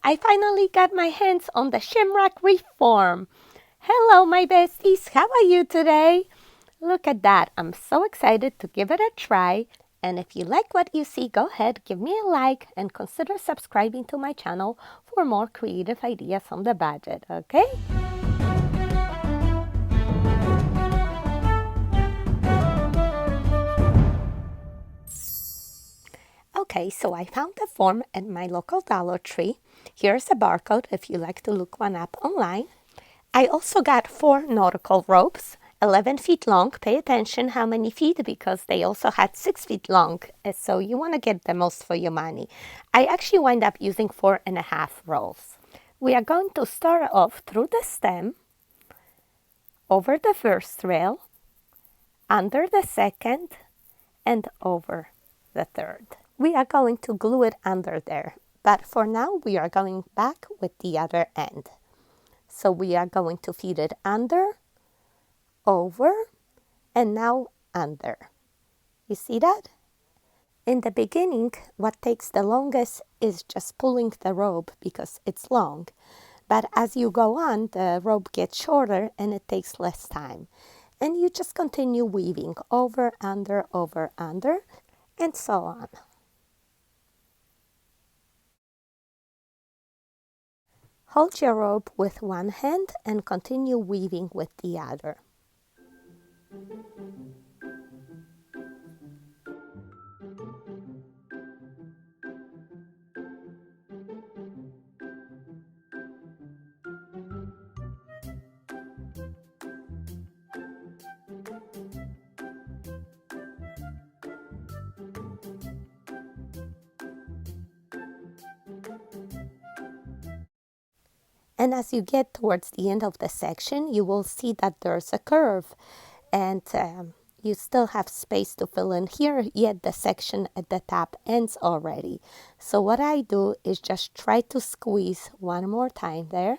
I finally got my hands on the Shamrock Wreath form. Hello, my besties. How are you today? Look at that. I'm so excited to give it a try. And if you like what you see, go ahead, give me a like, and consider subscribing to my channel for more creative ideas on the budget, okay? Okay, so I found the form at my local Dollar Tree. Here's a barcode if you like to look one up online. I also got 4 nautical ropes, 11 feet long. Pay attention how many feet, because they also had 6 feet long. So you want to get the most for your money. I actually wind up using 4.5 rolls. We are going to start off through the stem, over the first rail, under the second, and over the third. We are going to glue it under there, but for now we are going back with the other end. So we are going to feed it under, over, and now under. You see that? In the beginning, what takes the longest is just pulling the rope because it's long. But as you go on, the rope gets shorter and it takes less time. And you just continue weaving over, under, and so on. Hold your rope with one hand and continue weaving with the other. And as you get towards the end of the section, you will see that there's a curve, and you still have space to fill in here, yet the section at the top ends already. So what I do is just try to squeeze one more time there.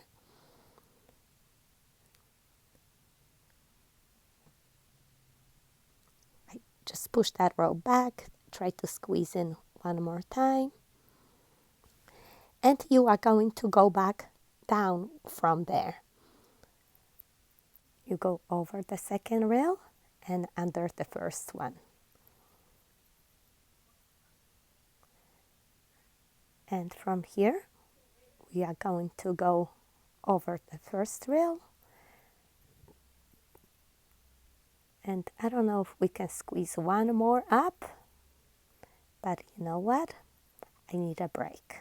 I just push that rope back, try to squeeze in one more time. And you are going to go back down from there. You go over the second rail and under the first one. And from here, we are going to go over the first rail. And I don't know if we can squeeze one more up, but you know what? I need a break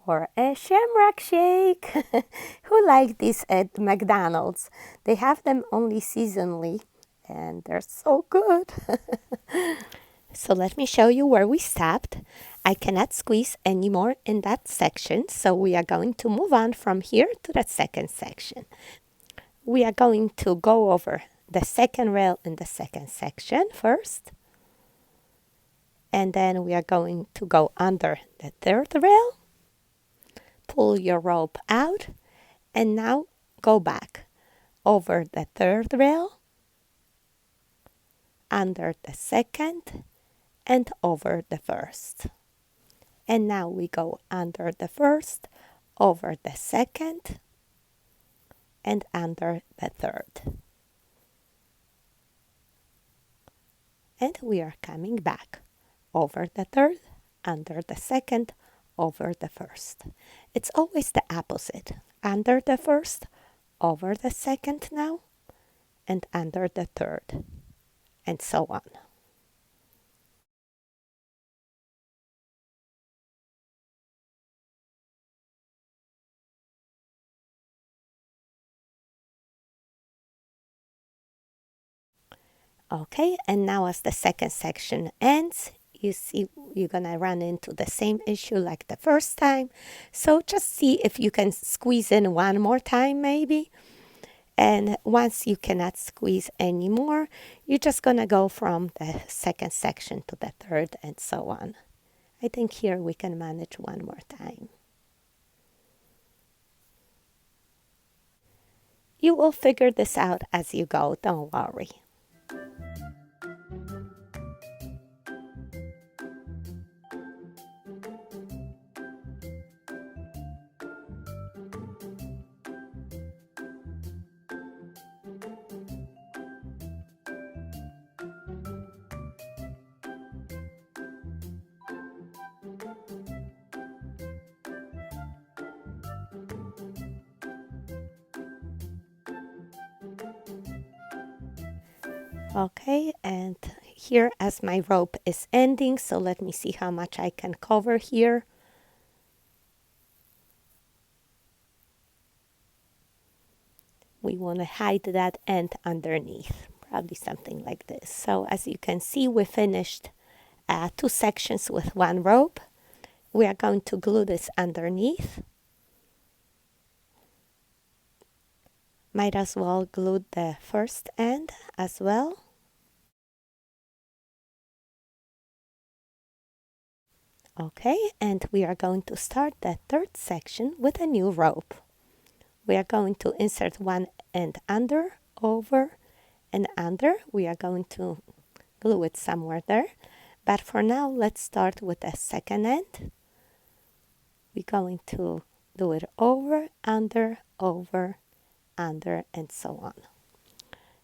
for a shamrock shake. Who like these at McDonald's? They have them only seasonally, and they're so good. So let me show you where we stopped. I cannot squeeze anymore in that section, so we are going to move on from here to the second section. We are going to go over the second rail in the second section first, and then we are going to go under the third rail. Pull your rope out, and now go back over the third rail, under the second, and over the first. And now we go under the first, over the second, and under the third. And we are coming back over the third, under the second, over the first. It's always the opposite. Under the first, over the second now, and under the third, and so on. Okay, and now as the second section ends, you see you're gonna run into the same issue like the first time. So just see if you can squeeze in one more time maybe. And once you cannot squeeze anymore, you're just gonna go from the second section to the third and so on. I think here we can manage one more time. You will figure this out as you go, don't worry. Okay, and here as my rope is ending, so let me see how much I can cover here. We want to hide that end underneath, probably something like this. So as you can see, we finished 2 sections with 1 rope. We are going to glue this underneath. Might as well glue the first end as well. Okay, and we are going to start the 3rd section with a new rope. We are going to insert 1 end under, over, and under. We are going to glue it somewhere there. But for now, let's start with the 2nd end. We're going to do it over, under, and so on.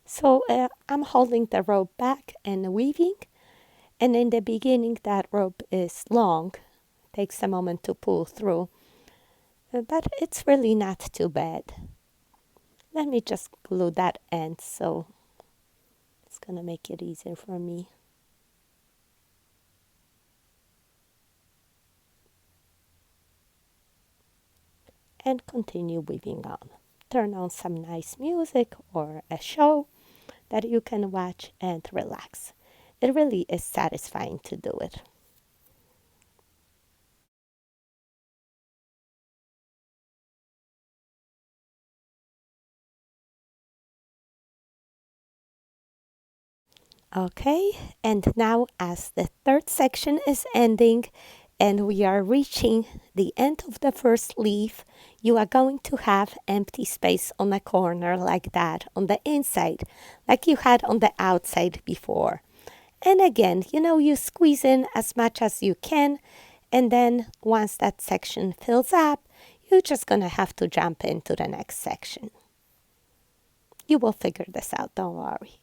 So I'm holding the rope back and weaving. And in the beginning, that rope is long. Takes a moment to pull through. But it's really not too bad. Let me just glue that end so it's going to make it easier for me. And continue weaving on. Turn on some nice music or a show that you can watch and relax. It really is satisfying to do it. Okay, and now as the 3rd section is ending and we are reaching the end of the first leaf, you are going to have empty space on the corner like that on the inside, like you had on the outside before. And again, you squeeze in as much as you can, and then once that section fills up, you're just gonna have to jump into the next section. You will figure this out, don't worry.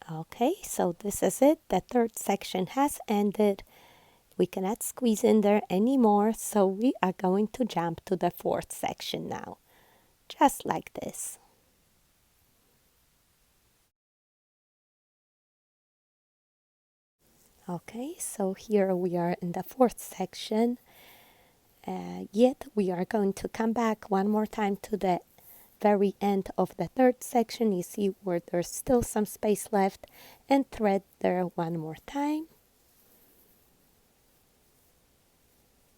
Okay, so this is it. The 3rd section has ended. We cannot squeeze in there anymore, so we are going to jump to the 4th section now, just like this. Okay, so here we are in the 4th section. Yet we are going to come back one more time to the very end of the 3rd section. You see where there's still some space left, and thread there one more time,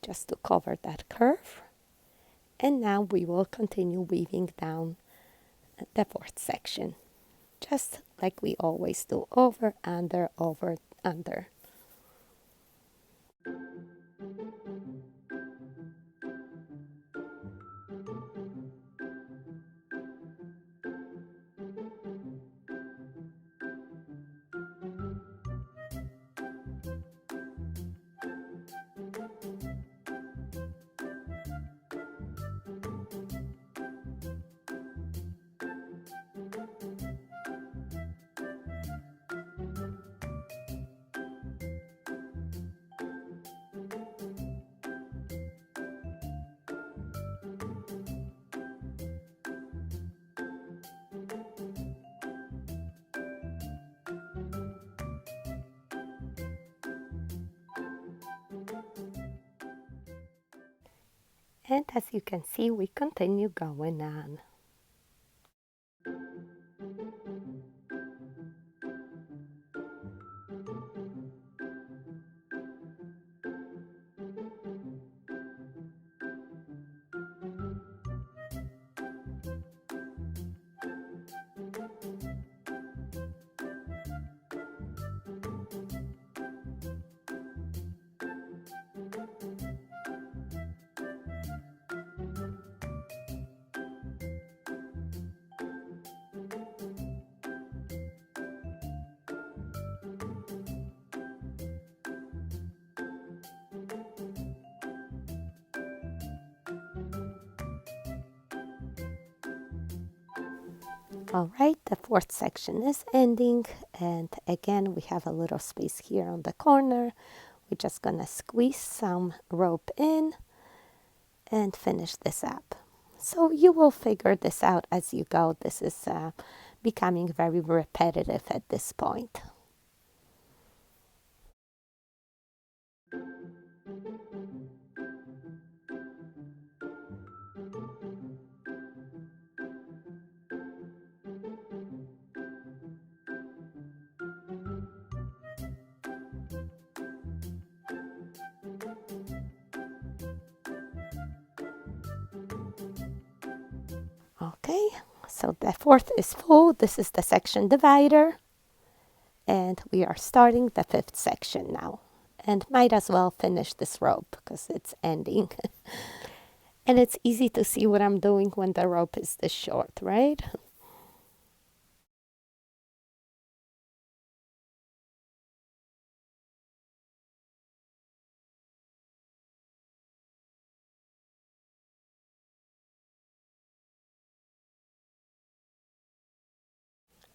just to cover that curve. And now we will continue weaving down the 4th section, just like we always do, over, under, under. And as you can see, we continue going on. All right, the fourth section is ending, and again we have a little space here on the corner. We're just gonna squeeze some rope in and finish this up. So you will figure this out as you go. This is becoming very repetitive at this point. Okay, so the fourth is full. This is the section divider. And we are starting the fifth section now. And might as well finish this rope because it's ending. And it's easy to see what I'm doing when the rope is this short, right?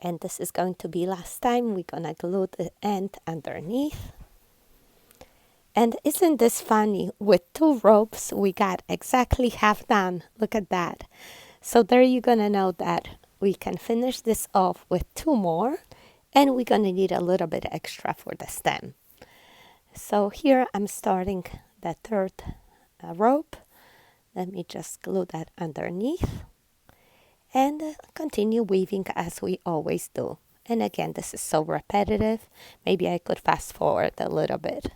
And this is going to be last time. We're gonna glue the end underneath. And isn't this funny? With 2 ropes, we got exactly half done. Look at that. So there you're gonna know that we can finish this off with 2 more, and we're gonna need a little bit extra for the stem. So here I'm starting the third rope. Let me just glue that underneath and continue weaving as we always do. And again, this is so repetitive. Maybe I could fast forward a little bit.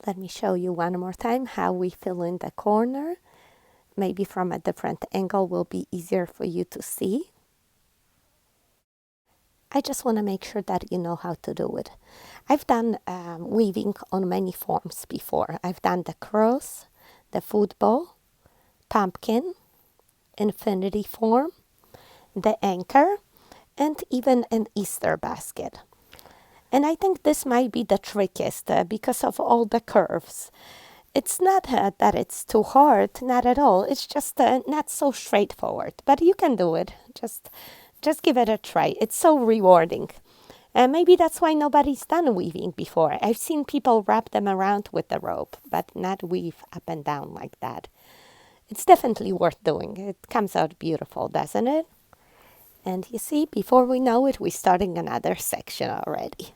Let me show you one more time how we fill in the corner. Maybe from a different angle will be easier for you to see. I just want to make sure that you know how to do it. I've done weaving on many forms before. I've done the cross, the football, pumpkin, infinity form, the anchor, and even an Easter basket. And I think this might be the trickiest because of all the curves. It's not that it's too hard, not at all. It's just not so straightforward. But you can do it. Just give it a try. It's so rewarding. And maybe that's why nobody's done weaving before. I've seen people wrap them around with the rope, but not weave up and down like that. It's definitely worth doing. It comes out beautiful, doesn't it? And you see, before we know it, we're starting another section already.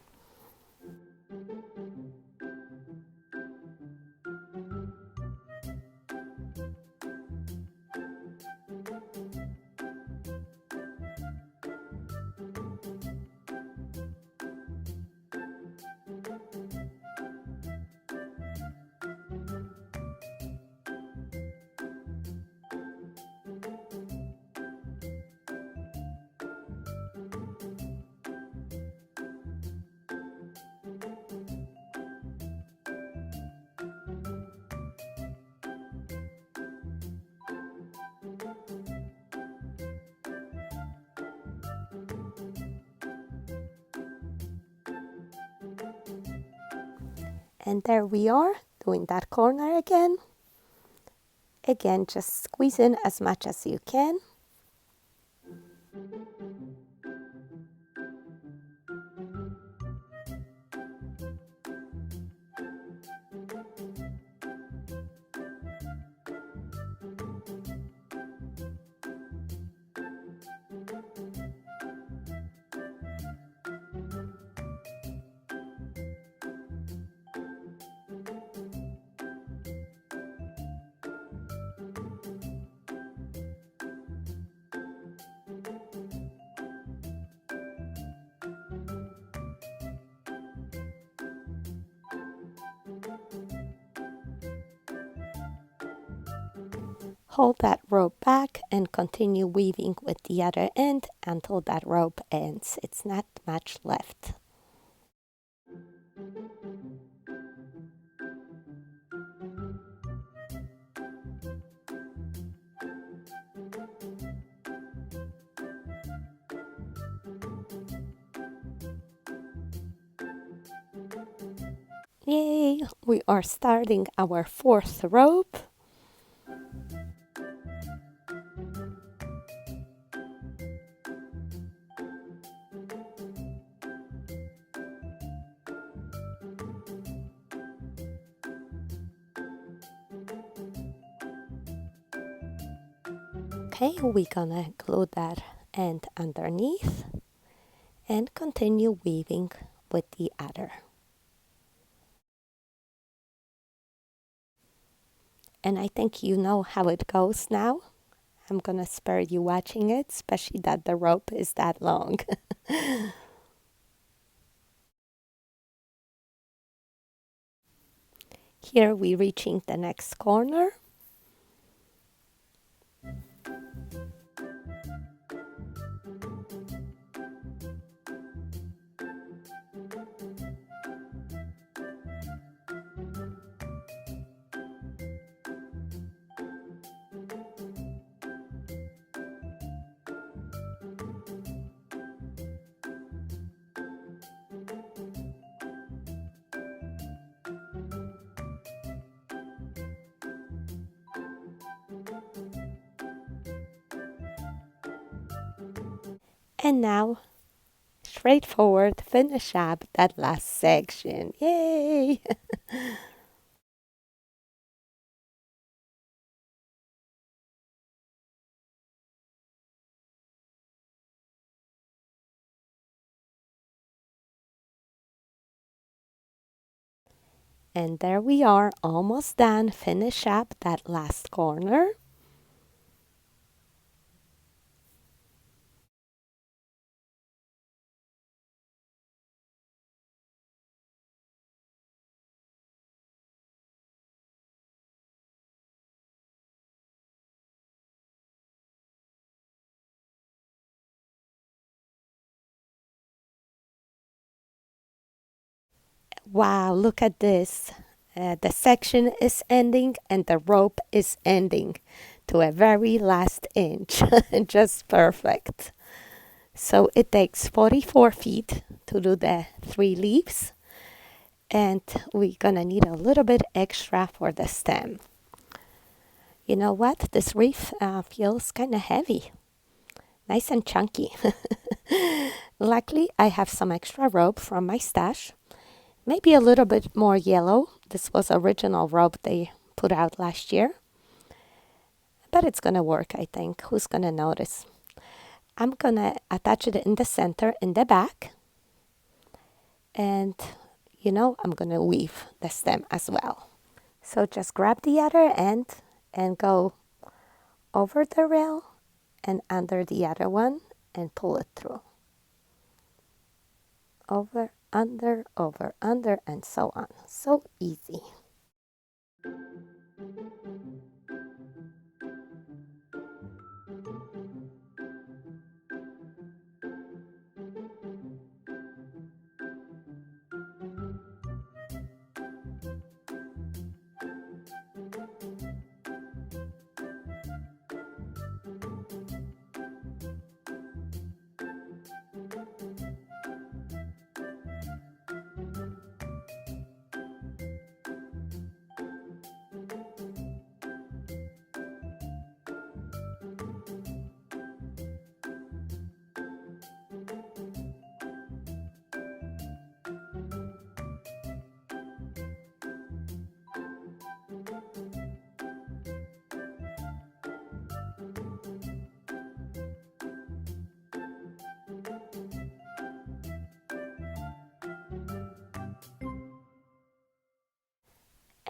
And there we are, doing that corner again. Again, just squeeze in as much as you can. Hold that rope back and continue weaving with the other end until that rope ends. It's not much left. Yay! We are starting our fourth rope. Okay, we're gonna glue that end underneath and continue weaving with the other. And I think you know how it goes now. I'm gonna spare you watching it, especially that the rope is that long. Here we're reaching the next corner. And now, straightforward, finish up that last section. Yay! And there we are, almost done. Finish up that last corner. Wow, look at this. The section is ending and the rope is ending to a very last inch. Just perfect. So it takes 44 feet to do the 3 leaves. And we're gonna need a little bit extra for the stem. You know what? This wreath feels kind of heavy. Nice and chunky. Luckily, I have some extra rope from my stash. Maybe a little bit more yellow. This was original rope they put out last year. But it's gonna work, I think. Who's gonna notice? I'm gonna attach it in the center, in the back. And, I'm gonna weave the stem as well. So just grab the other end and go over the rail and under the other one and pull it through. Over, under, and so on. So easy.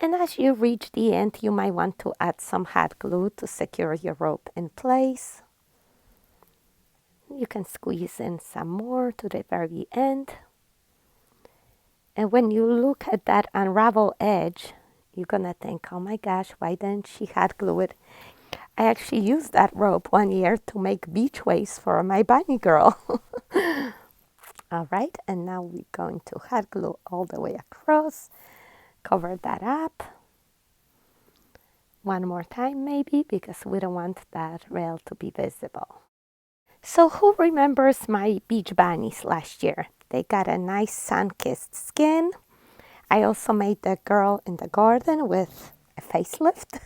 And as you reach the end, you might want to add some hot glue to secure your rope in place. You can squeeze in some more to the very end. And when you look at that unravel edge, you're gonna think, oh my gosh, why didn't she hot glue it? I actually used that rope one year to make beach waves for my bunny girl. All right, and now we're going to hot glue all the way across. Cover that up. One more time maybe, because we don't want that rail to be visible. So who remembers my beach bunnies last year? They got a nice sun-kissed skin. I also made the girl in the garden with a facelift.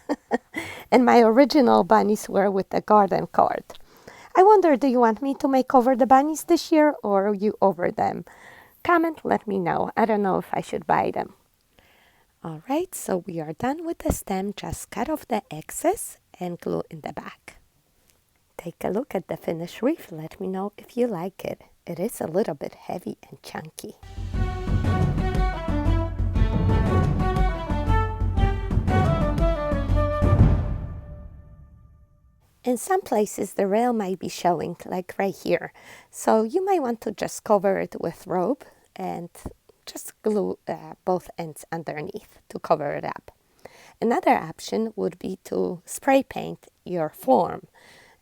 And my original bunnies were with the garden card. I wonder, do you want me to make over the bunnies this year, or are you over them? Comment, let me know. I don't know if I should buy them. All right, so we are done with the stem. Just cut off the excess and glue in the back. Take a look at the finished wreath. Let me know if you like it. It is a little bit heavy and chunky. In some places, the rail might be showing, like right here. So you might want to just cover it with rope and just glue both ends underneath to cover it up. Another option would be to spray paint your form,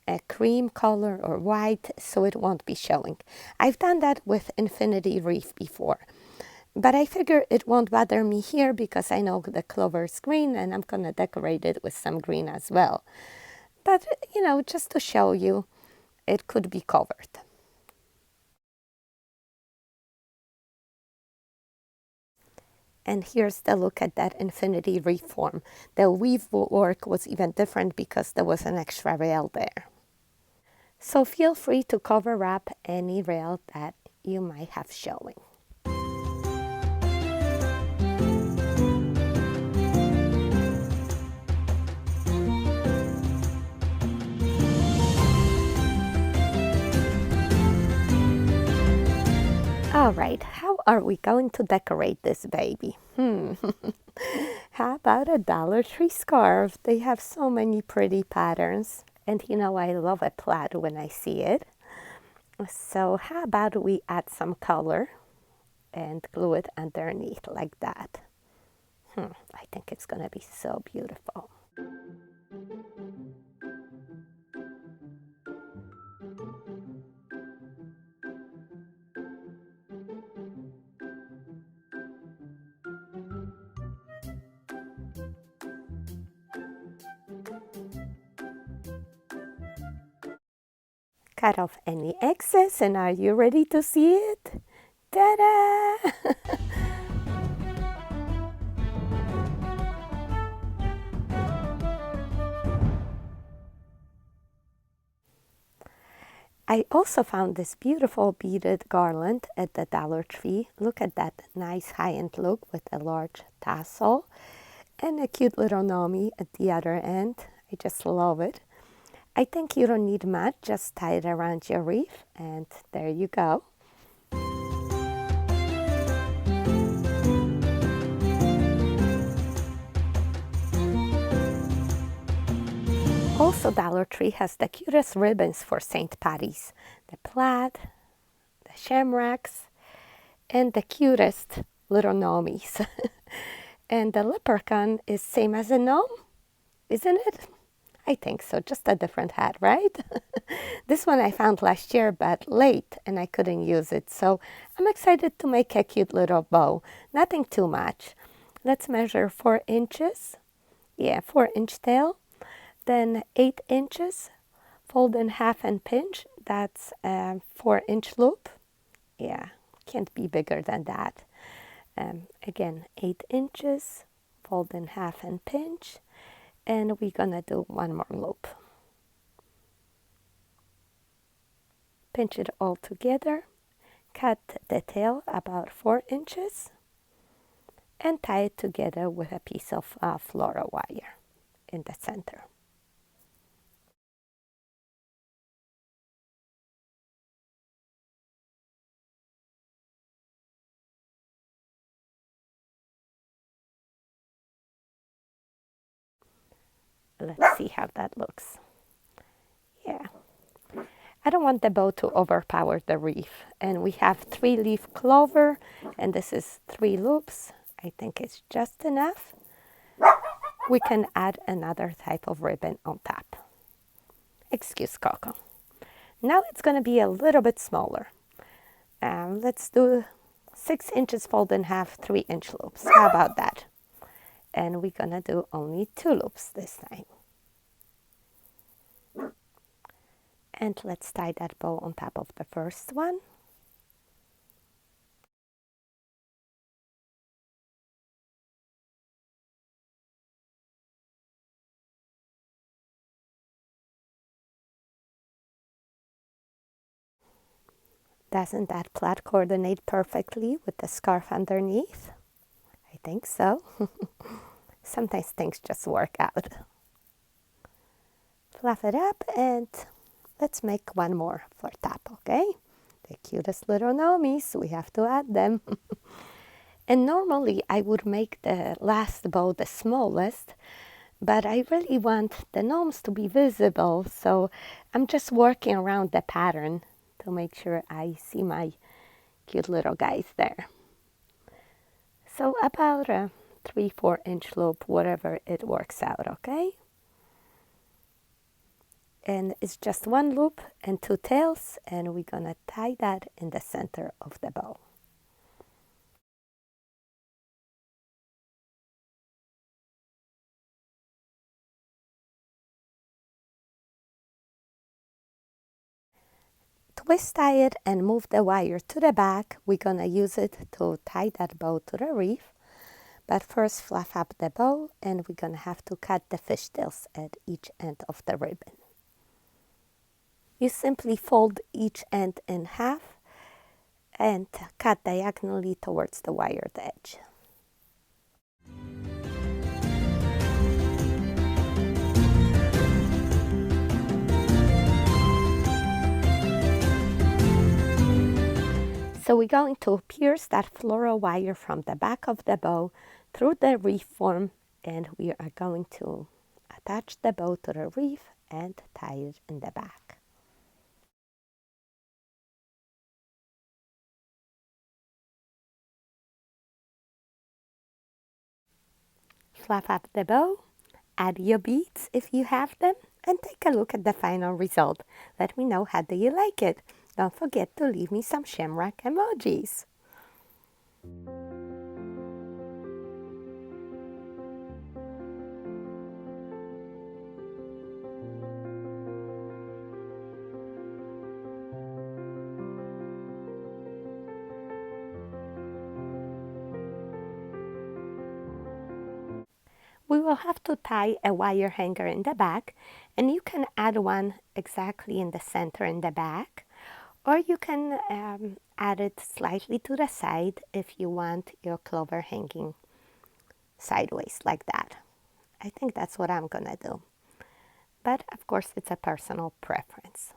a cream color or white, so it won't be showing. I've done that with Infinity Wreath before. But I figure it won't bother me here because I know the clover is green and I'm going to decorate it with some green as well. But, you know, just to show you, it could be covered. And here's the look at that Infinity Wreath form. The weave work was even different because there was an extra rail there. So feel free to cover up any rail that you might have showing. All right, how are we going to decorate this baby? How about a Dollar Tree scarf? They have so many pretty patterns. And you know, I love a plaid when I see it. So how about we add some color and glue it underneath like that? I think it's going to be so beautiful. Cut off any excess, and are you ready to see it? Ta-da! I also found this beautiful beaded garland at the Dollar Tree. Look at that nice high-end look with a large tassel and a cute little Nomi at the other end. I just love it. I think you don't need much, just tie it around your wreath and there you go. Also, Dollar Tree has the cutest ribbons for St. Patty's. The plaid, the shamrocks, and the cutest little gnomies. And the leprechaun is same as a gnome, isn't it? I think so, just a different hat, right? This one I found last year, but late, and I couldn't use it. So I'm excited to make a cute little bow. Nothing too much. Let's measure 4 inches. Yeah, 4-inch tail. Then 8 inches, fold in half and pinch. That's a 4-inch loop. Yeah, can't be bigger than that. Again, 8 inches, fold in half and pinch. And we're gonna do one more loop. Pinch it all together. Cut the tail about 4 inches. And tie it together with a piece of floral wire in the center. Let's see how that looks. Yeah. I don't want the bow to overpower the wreath. And we have 3-leaf clover, and this is 3 loops. I think it's just enough. We can add another type of ribbon on top. Excuse Coco. Now it's going to be a little bit smaller. Let's do 6 inches fold in half, 3-inch loops. How about that? And we're going to do only 2 loops this time. And let's tie that bow on top of the first one. Doesn't that plaid coordinate perfectly with the scarf underneath? I think so. Sometimes things just work out. Fluff it up and let's make one more for top, okay? The cutest little gnomies, we have to add them. And normally I would make the last bow the smallest, but I really want the gnomes to be visible, so I'm just working around the pattern to make sure I see my cute little guys there. So about a 3-4 inch loop, whatever it works out, okay? And it's just one loop and 2 tails, and we're gonna tie that in the center of the bow. Twist tie it and move the wire to the back. We're gonna use it to tie that bow to the wreath. But first fluff up the bow, and we're gonna have to cut the fishtails at each end of the ribbon. You simply fold each end in half and cut diagonally towards the wired edge. So we're going to pierce that floral wire from the back of the bow through the wreath form, and we are going to attach the bow to the wreath and tie it in the back. Fluff up the bow, add your beads if you have them, and take a look at the final result. Let me know how do you like it. Don't forget to leave me some shamrock emojis. We will have to tie a wire hanger in the back, and you can add one exactly in the center in the back, or you can add it slightly to the side if you want your clover hanging sideways like that. I think that's what I'm gonna do. But of course, it's a personal preference.